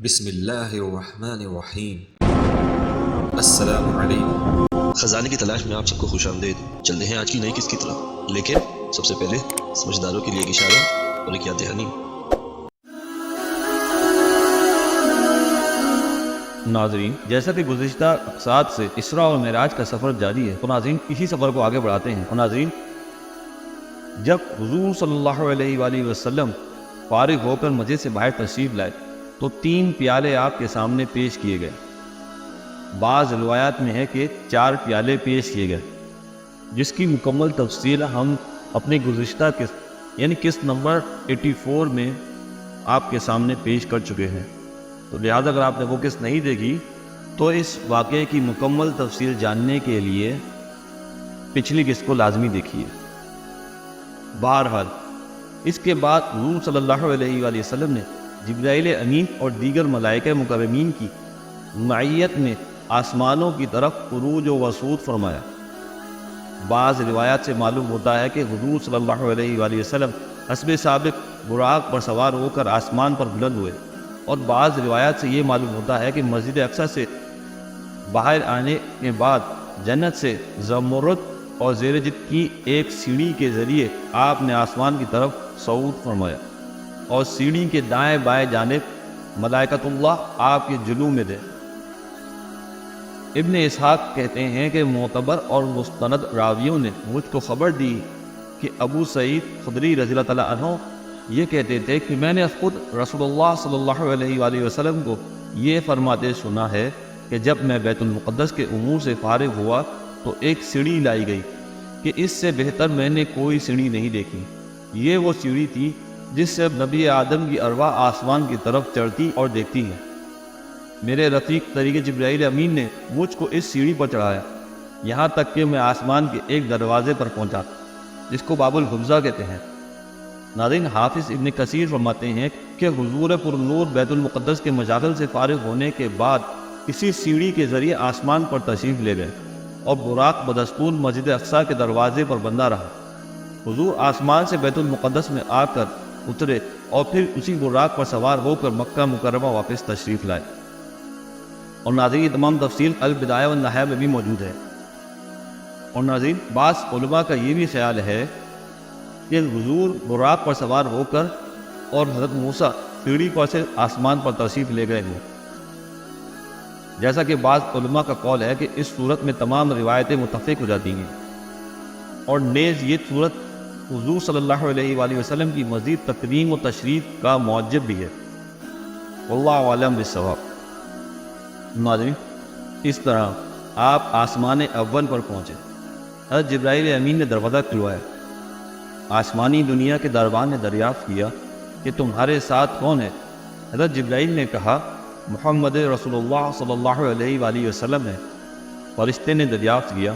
بسم اللہ الرحمن الرحیم۔ السلام علیکم۔ خزانے کی تلاش میں آپ سب کو خوش آمدید۔ چلتے ہیں آج کی نئی قسط کی طرف، لیکن سب سے پہلے سمجھداروں کے لیے ایک اشارہ اور ایک یاد دہانی۔ ناظرین، جیسا کہ گزشتہ اقساط سے اسراء اور معراج کا سفر جاری ہے، تو ناظرین اسی سفر کو آگے بڑھاتے ہیں۔ اور ناظرین، جب حضور صلی اللہ علیہ وآلہ وسلم فارغ ہو کر مسجد سے باہر تشریف لائے تو 3 پیالے آپ کے سامنے پیش کیے گئے۔ بعض روایات میں ہے کہ 4 پیالے پیش کیے گئے، جس کی مکمل تفصیل ہم اپنے گزشتہ قسط یعنی قسط نمبر 84 میں آپ کے سامنے پیش کر چکے ہیں۔ تو لہٰذا اگر آپ نے وہ قسط نہیں دیکھی تو اس واقعے کی مکمل تفصیل جاننے کے لیے پچھلی قسط کو لازمی دیکھیے۔ بہرحال اس کے بعد حضور صلی اللہ علیہ وآلہ وسلم نے جبرائیل امین اور دیگر ملائکہ مکرمین کی معیت میں آسمانوں کی طرف عروج و وصعود فرمایا۔ بعض روایات سے معلوم ہوتا ہے کہ حضور صلی اللہ علیہ وآلہ وسلم حسب سابق براق پر سوار ہو کر آسمان پر بلند ہوئے، اور بعض روایات سے یہ معلوم ہوتا ہے کہ مسجد اقصی سے باہر آنے کے بعد جنت سے زمرد اور زیرجت کی ایک سیڑھی کے ذریعے آپ نے آسمان کی طرف صعود فرمایا، اور سیڑھی کے دائیں بائیں جانب ملائکۃ اللہ آپ کے جلو میں تھے۔ ابن اسحاق کہتے ہیں کہ معتبر اور مستند راویوں نے مجھ کو خبر دی کہ ابو سعید خدری رضی اللہ تعالیٰ عنہ یہ کہتے تھے کہ میں نے خود رسول اللہ صلی اللہ علیہ وآلہ وسلم کو یہ فرماتے سنا ہے کہ جب میں بیت المقدس کے امور سے فارغ ہوا تو ایک سیڑھی لائی گئی کہ اس سے بہتر میں نے کوئی سیڑھی نہیں دیکھی۔ یہ وہ سیڑھی تھی جس سے نبی آدم کی ارواح آسمان کی طرف چڑھتی اور دیکھتی ہیں۔ میرے رفیق طریق جبرائیل امین نے مجھ کو اس سیڑھی پر چڑھایا، یہاں تک کہ میں آسمان کے ایک دروازے پر پہنچا جس کو باب الحفظہ کہتے ہیں۔ ناظرین، حافظ ابن کثیر فرماتے ہیں کہ حضور پر نور بیت المقدس کے مشاغل سے فارغ ہونے کے بعد کسی سیڑھی کے ذریعے آسمان پر تشریف لے گئے، اور براق بدستور مسجد اقصی کے دروازے پر بندہ رہا۔ حضور آسمان سے بیت المقدس میں آ کر اترے اور پھر اسی براق پر سوار ہو کر مکہ مکرمہ واپس تشریف لائے۔ اور ناظرین، یہ تمام تفصیل البدایہ والنہایہ میں بھی موجود ہے۔ اور ناظرین، بعض علماء کا یہ بھی خیال ہے کہ حضور براق پر سوار ہو کر اور حضرت موسیٰ سیڑھی پر سے آسمان پر تشریف لے گئے ہیں، جیسا کہ بعض علماء کا قول ہے کہ اس صورت میں تمام روایتیں متفق ہو جاتی ہیں، اور نیز یہ صورت حضور صلی اللہ علیہ وآلہ وسلم کی مزید تکریم و تشریف کا موجب بھی ہے۔ واللہ اعلم بالصواب۔ ناظرین، اس طرح آپ آسمان اول پر پہنچے۔ حضرت جبرائیل امین نے دروازہ کھلوایا۔ آسمانی دنیا کے دربان نے دریافت کیا کہ تمہارے ساتھ کون ہے؟ حضرت جبرائیل نے کہا محمد رسول اللہ صلی اللہ علیہ وآلہ وسلم ہے۔ فرشتے نے دریافت کیا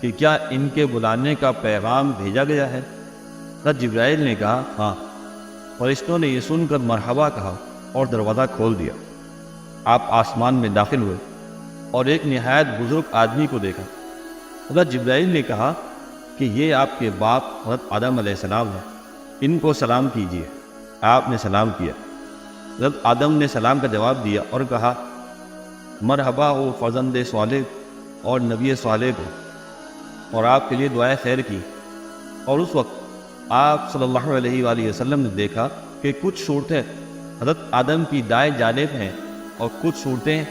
کہ کیا ان کے بلانے کا پیغام بھیجا گیا ہے؟ حضرت جبرائیل نے کہا ہاں۔ فرشتوں نے یہ سن کر مرحبا کہا اور دروازہ کھول دیا۔ آپ آسمان میں داخل ہوئے اور ایک نہایت بزرگ آدمی کو دیکھا۔ حضرت جبرائیل نے کہا کہ یہ آپ کے باپ حضرت آدم علیہ السلام ہے، ان کو سلام کیجیے۔ آپ نے سلام کیا۔ حضرت آدم نے سلام کا جواب دیا اور کہا مرحبا ہو فرزند صالح اور نبی صالح کو، اور آپ کے لیے دعائے خیر کی۔ اور اس وقت آپ صلی اللہ علیہ وآلہ وسلم نے دیکھا کہ کچھ صورتیں حضرت آدم کی دائیں جانب ہیں اور کچھ صورتیں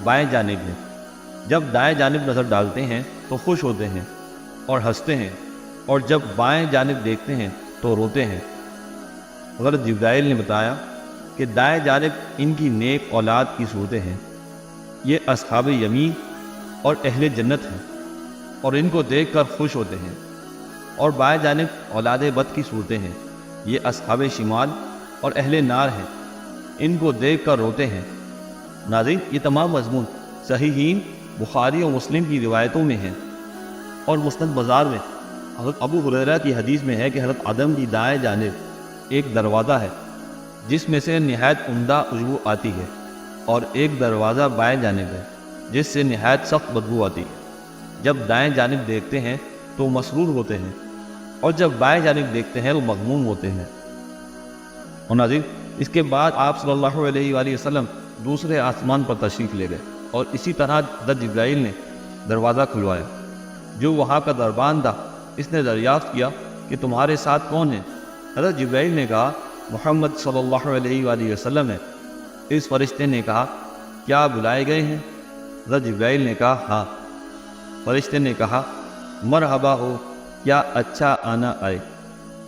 بائیں جانب ہیں۔ جب دائیں جانب نظر ڈالتے ہیں تو خوش ہوتے ہیں اور ہنستے ہیں، اور جب بائیں جانب دیکھتے ہیں تو روتے ہیں۔ حضرت جبرائیل نے بتایا کہ دائیں جانب ان کی نیک اولاد کی صورتیں ہیں، یہ اصحاب یمین اور اہل جنت ہیں، اور ان کو دیکھ کر خوش ہوتے ہیں۔ اور بائیں جانب اولاد بد کی صورتیں ہیں، یہ اصحاب شمال اور اہل نار ہیں، ان کو دیکھ کر روتے ہیں۔ ناظرین، یہ تمام مضمون صحیحین بخاری اور مسلم کی روایتوں میں ہیں، اور مسند بازار میں حضرت ابو ہریرہ کی حدیث میں ہے کہ حضرت آدم کی دائیں جانب ایک دروازہ ہے جس میں سے نہایت عمدہ خوشبو آتی ہے، اور ایک دروازہ بائیں جانب ہے جس سے نہایت سخت بدبو آتی ہے۔ جب دائیں جانب دیکھتے ہیں تو مسرور ہوتے ہیں، اور جب بائیں جانب دیکھتے ہیں تو مغموم ہوتے ہیں۔ اور ناظرین، اس کے بعد آپ صلی اللہ علیہ وآلہ وسلم دوسرے آسمان پر تشریف لے گئے اور اسی طرح حضرت جبرائیل نے دروازہ کھلوایا۔ جو وہاں کا دربان تھا اس نے دریافت کیا کہ تمہارے ساتھ کون ہے؟ حضرت جبرائیل نے کہا محمد صلی اللہ علیہ وآلہ وسلم ہے۔ اس فرشتے نے کہا کیا بلائے گئے ہیں؟ حضرت جبرائیل نے کہا ہاں۔ فرشتے نے کہا مرحبا ہو، کیا اچھا آنا آئے۔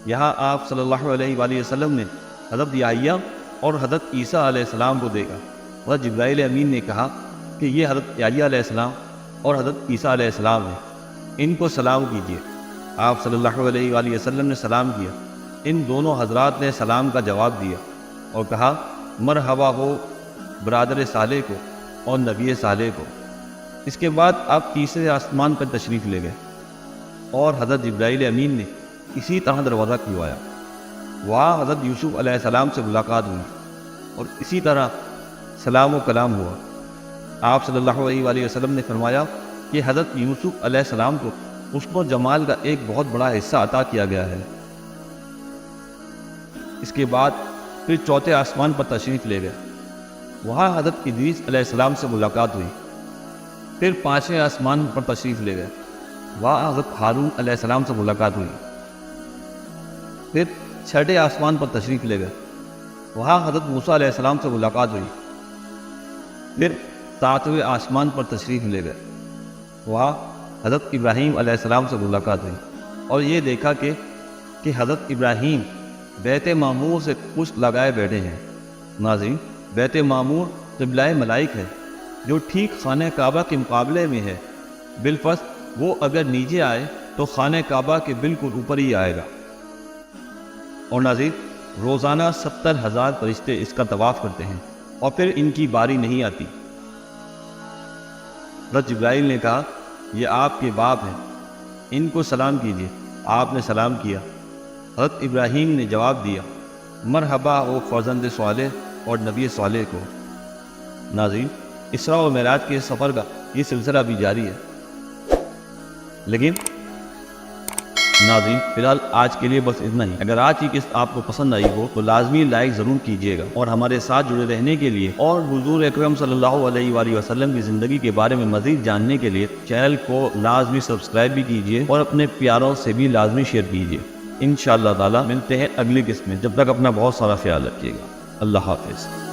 یہاں آپ صلی اللہ علیہ وآلہ وسلم نے حضرت یحییٰ اور حضرت عیسیٰ علیہ السلام کو دیکھا۔ حضرت جبرائیل امین نے کہا کہ یہ حضرت یحییٰ علیہ السلام اور حضرت عیسیٰ علیہ السلام ہیں، ان کو سلام کیجیے۔ آپ صلی اللہ علیہ وآلہ وسلم نے سلام کیا۔ ان دونوں حضرات نے سلام کا جواب دیا اور کہا مرحبا ہو برادر صالح کو اور نبی صالح کو۔ اس کے بعد آپ تیسرے آسمان پر تشریف لے گئے اور حضرت جبرائیل امین نے اسی طرح دروازہ کھلوایا۔ وہاں حضرت یوسف علیہ السلام سے ملاقات ہوئی اور اسی طرح سلام و کلام ہوا۔ آپ صلی اللہ علیہ وآلہ وسلم نے فرمایا کہ حضرت یوسف علیہ السلام کو حسن و جمال کا ایک بہت بڑا حصہ عطا کیا گیا ہے۔ اس کے بعد پھر چوتھے آسمان پر تشریف لے گئے۔ وہاں حضرت ادریس علیہ السلام سے ملاقات ہوئی۔ پھر پانچویں آسمان پر تشریف لے گئے۔ وہاں حضرت ہارون علیہ السلام سے ملاقات ہوئی۔ پھر چھٹے آسمان پر تشریف لے گئے۔ وہاں حضرت موسیٰ علیہ السلام سے ملاقات ہوئی۔ پھر ساتویں آسمان پر تشریف لے گئے۔ وہاں حضرت ابراہیم علیہ السلام سے ملاقات ہوئی اور یہ دیکھا کہ حضرت ابراہیم بیت معمور سے کچھ لگائے بیٹھے ہیں۔ ناظرین، بیت معمور قبلہ ملائک ہے جو ٹھیک خانہ کعبہ کے مقابلے میں ہے۔ بالفرض وہ اگر نیچے آئے تو خانہ کعبہ کے بالکل اوپر ہی آئے گا۔ اور ناظرین، روزانہ 70,000 فرشتے اس کا طواف کرتے ہیں اور پھر ان کی باری نہیں آتی۔ حضرت جبرائیل نے کہا یہ آپ کے باپ ہیں، ان کو سلام کیجیے۔ آپ نے سلام کیا۔ حضرت ابراہیم نے جواب دیا مرحبا ہو فرزند صالح اور نبی صالح کو۔ ناظرین، اسراء و معراج کے سفر کا یہ سلسلہ بھی جاری ہے، لیکن ناظرین فی الحال آج کے لیے بس اتنا ہی۔ اگر آج کی قسط آپ کو پسند آئی ہو تو لازمی لائک ضرور کیجیے گا، اور ہمارے ساتھ جڑے رہنے کے لیے اور حضور اکرم صلی اللہ علیہ وآلہ وسلم کی زندگی کے بارے میں مزید جاننے کے لیے چینل کو لازمی سبسکرائب بھی کیجیے اور اپنے پیاروں سے بھی لازمی شیئر کیجیے۔ انشاءاللہ تعالی ملتے ہیں اگلی قسط میں، جب تک اپنا بہت سارا خیال رکھیے گا۔ اللہ حافظ۔